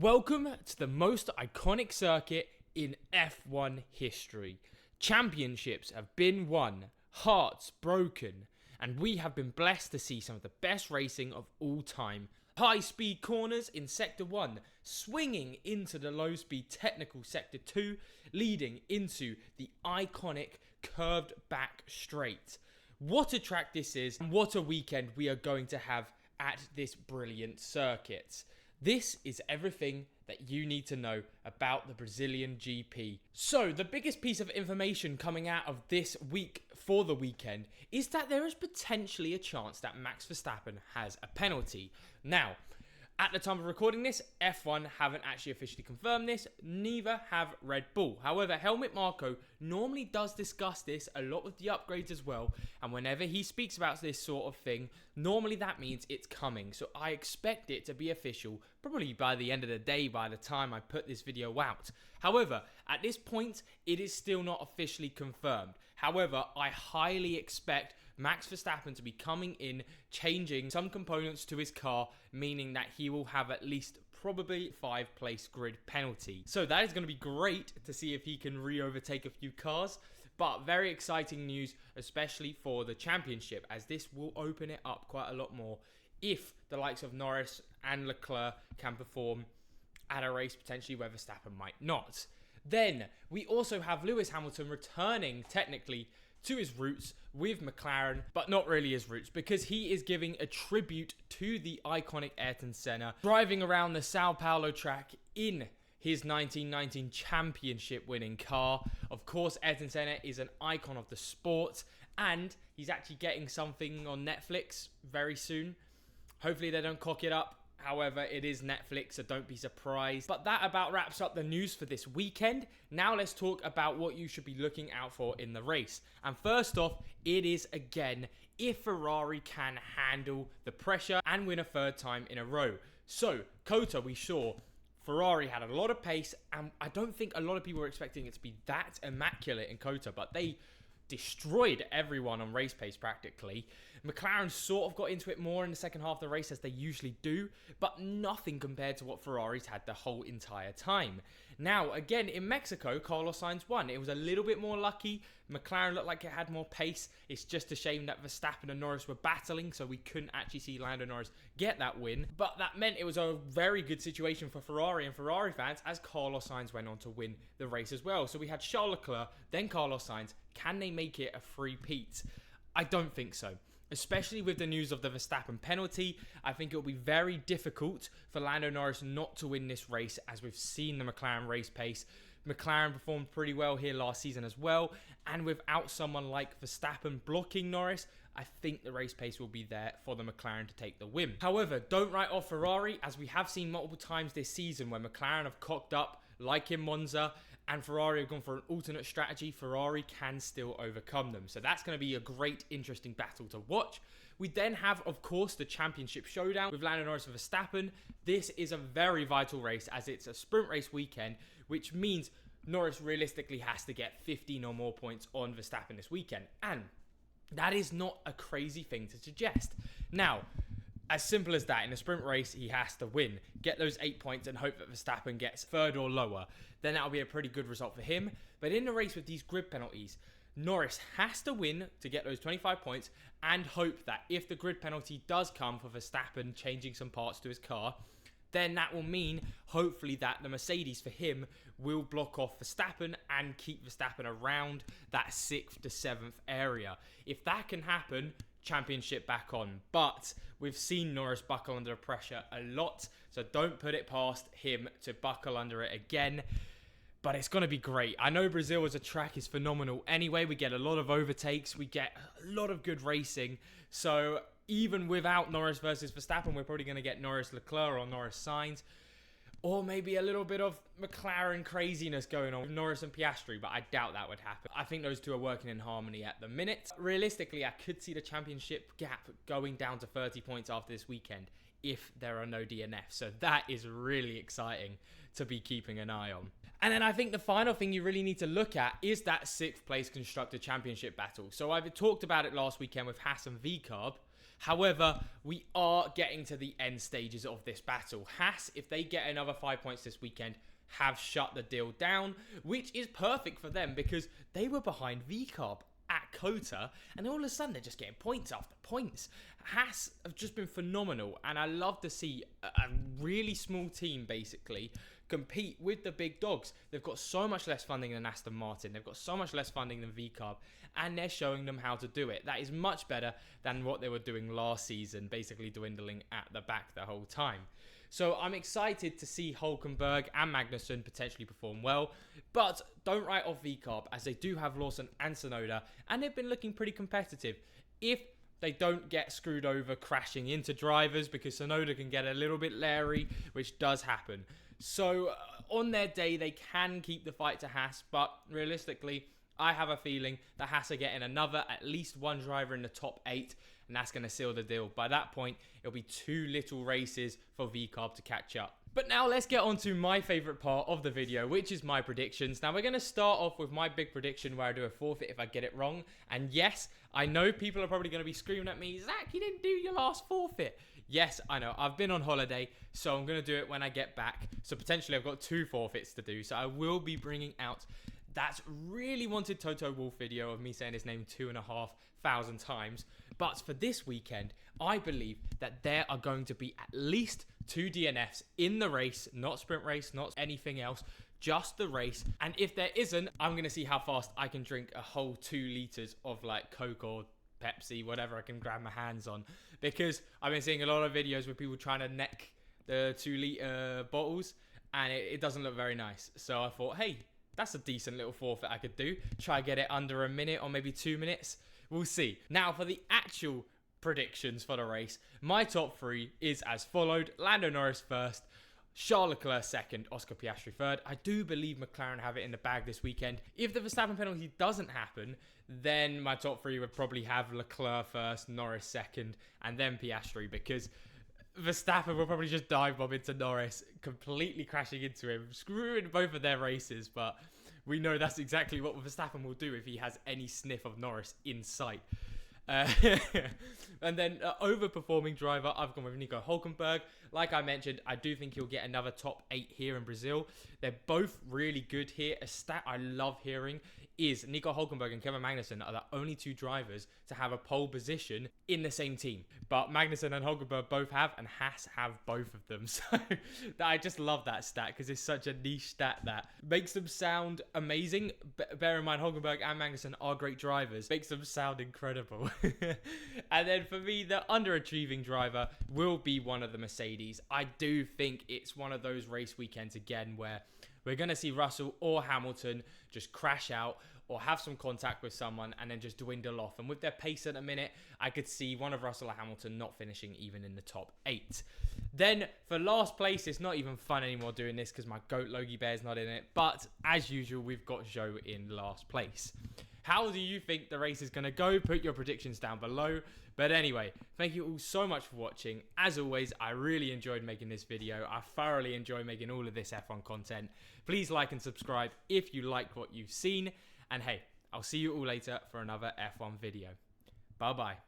Welcome to the most iconic circuit in F1 history. Championships have been won, hearts broken, and we have been blessed to see some of the best racing of all time. High-speed corners in Sector 1, swinging into the low-speed technical Sector 2, leading into the iconic curved back straight. What a track this is, and what a weekend we are going to have at this brilliant circuit. This is everything that you need to know about the Brazilian GP. So, the biggest piece of information coming out of this week for the weekend is that there is potentially a chance that Max Verstappen has a penalty. Now, at the time of recording this, F1 haven't actually officially confirmed this, neither have Red Bull. However, Helmut Marko normally does discuss this a lot with the upgrades as well, and whenever he speaks about this sort of thing, normally that means it's coming. So I expect it to be official, probably by the end of the day by the time I put this video out. However, at this point, it is still not officially confirmed. However, I highly expect Max Verstappen to be coming in, changing some components to his car, meaning that he will have at least probably 5-place grid penalty. So that is going to be great to see if he can re-overtake a few cars, but very exciting news, especially for the championship, as this will open it up quite a lot more if the likes of Norris and Leclerc can perform at a race potentially where Verstappen might not. Then we also have Lewis Hamilton returning technically to his roots with McLaren, but not really his roots, because he is giving a tribute to the iconic Ayrton Senna, driving around the Sao Paulo track in his 1919 championship winning car. Of course, Ayrton Senna is an icon of the sport, and he's actually getting something on Netflix very soon. Hopefully they don't cock it up. However, it is Netflix, so don't be surprised. But that about wraps up the news for this weekend. Now let's talk about what you should be looking out for in the race. And first off, it is again if Ferrari can handle the pressure and win a third time in a row. So, COTA, we saw Ferrari had a lot of pace, and I don't think a lot of people were expecting it to be that immaculate in COTA, but they destroyed everyone on race pace practically. McLaren sort of got into it more in the second half of the race as they usually do, but nothing compared to what Ferrari's had the whole entire time. Now, again, in Mexico, Carlos Sainz won. It was a little bit more lucky. McLaren looked like it had more pace. It's just a shame that Verstappen and Norris were battling, so we couldn't actually see Lando Norris get that win. But that meant it was a very good situation for Ferrari and Ferrari fans as Carlos Sainz went on to win the race as well. So we had Charles Leclerc, then Carlos Sainz. Can they make it a three-peat? I don't think so. Especially with the news of the Verstappen penalty, I think it will be very difficult for Lando Norris not to win this race, as we've seen the McLaren race pace. McLaren performed pretty well here last season as well, and without someone like Verstappen blocking Norris, I think the race pace will be there for the McLaren to take the win. However, don't write off Ferrari, as we have seen multiple times this season where McLaren have cocked up, like in Monza, and Ferrari have gone for an alternate strategy. Ferrari can still overcome them. So that's going to be a great, interesting battle to watch. We then have, of course, the championship showdown with Lando Norris and Verstappen. This is a very vital race as it's a sprint race weekend, which means Norris realistically has to get 15 or more points on Verstappen this weekend. And that is not a crazy thing to suggest. Now, as simple as that, in a sprint race, he has to win. Get those 8 points and hope that Verstappen gets third or lower. Then that'll be a pretty good result for him. But in the race with these grid penalties, Norris has to win to get those 25 points and hope that if the grid penalty does come for Verstappen changing some parts to his car, then that will mean, hopefully, that the Mercedes for him will block off Verstappen and keep Verstappen around that 6th to 7th area. If that can happen, championship back on. But we've seen Norris buckle under pressure a lot, so don't put it past him to buckle under it again. But it's going to be great. I know Brazil as a track is phenomenal anyway. We get a lot of overtakes. We get a lot of good racing. So even without Norris versus Verstappen, we're probably going to get Norris Leclerc or Norris Sainz. Or maybe a little bit of McLaren craziness going on with Norris and Piastri, but I doubt that would happen. I think those two are working in harmony at the minute. Realistically, I could see the championship gap going down to 30 points after this weekend if there are no DNFs. So that is really exciting to be keeping an eye on. And then I think the final thing you really need to look at is that 6th place Constructor Championship battle. So I've talked about it last weekend with Haas and VCARB. However, we are getting to the end stages of this battle. Haas, if they get another 5 points this weekend, have shut the deal down, which is perfect for them because they were behind VCarb at Kota, and all of a sudden they're just getting points after points. Haas have just been phenomenal, and I love to see a really small team basically compete with the big dogs. They've got so much less funding than Aston Martin, they've got so much less funding than VCarb, and they're showing them how to do it. That is much better than what they were doing last season, basically dwindling at the back the whole time. So I'm excited to see Hulkenberg and Magnussen potentially perform well, but don't write off VCarb as they do have Lawson and Tsunoda, and they've been looking pretty competitive. If they don't get screwed over crashing into drivers, because Tsunoda can get a little bit leery, which does happen. So on their day, they can keep the fight to Haas, but realistically, I have a feeling that Haas are getting at least one driver in the top 8, and that's going to seal the deal. By that point, it'll be too little races for VCarb to catch up. But now let's get on to my favourite part of the video, which is my predictions. Now we're going to start off with my big prediction where I do a forfeit if I get it wrong. And yes, I know people are probably going to be screaming at me, Zach, you didn't do your last forfeit. Yes, I know, I've been on holiday, so I'm going to do it when I get back. So potentially I've got 2 forfeits to do. So I will be bringing out that really wanted Toto Wolff video of me saying his name 2,500 times. But for this weekend, I believe that there are going to be at least 2 DNFs in the race, not sprint race, not anything else, just the race. And if there isn't, I'm going to see how fast I can drink a whole 2 litres of like Coke or Pepsi, whatever I can grab my hands on. Because I've been seeing a lot of videos with people trying to neck the 2-litre bottles, and it doesn't look very nice. So I thought, hey, that's a decent little forfeit I could do. Try get it under a minute or maybe 2 minutes. We'll see. Now for the actual predictions for the race, my top 3 is as followed. Lando Norris first, Charles Leclerc second, Oscar Piastri third. I do believe McLaren have it in the bag this weekend. If the Verstappen penalty doesn't happen, then my top 3 would probably have Leclerc first, Norris second, and then Piastri, because Verstappen will probably just dive bomb into Norris, completely crashing into him, screwing both of their races, but we know that's exactly what Verstappen will do if he has any sniff of Norris in sight. And then overperforming driver, I've gone with Nico Hulkenberg. Like I mentioned, I do think he'll get another top 8 here in Brazil. They're both really good here. A stat I love hearing is Nico Hulkenberg and Kevin Magnussen are the only 2 drivers to have a pole position in the same team. But Magnussen and Hulkenberg both have, and Haas have both of them. So I just love that stat because it's such a niche stat that makes them sound amazing. Bear in mind, Hulkenberg and Magnussen are great drivers. Makes them sound incredible. And then for me, the underachieving driver will be one of the Mercedes. I do think it's one of those race weekends again where we're going to see Russell or Hamilton just crash out or have some contact with someone and then just dwindle off. And with their pace at a minute, I could see one of Russell or Hamilton not finishing even in the top 8. Then for last place, it's not even fun anymore doing this because my GOAT Logie Bear's not in it. But as usual, we've got Zhou in last place. How do you think the race is going to go? Put your predictions down below. But anyway, thank you all so much for watching. As always, I really enjoyed making this video. I thoroughly enjoy making all of this F1 content. Please like and subscribe if you like what you've seen. And hey, I'll see you all later for another F1 video. Bye-bye.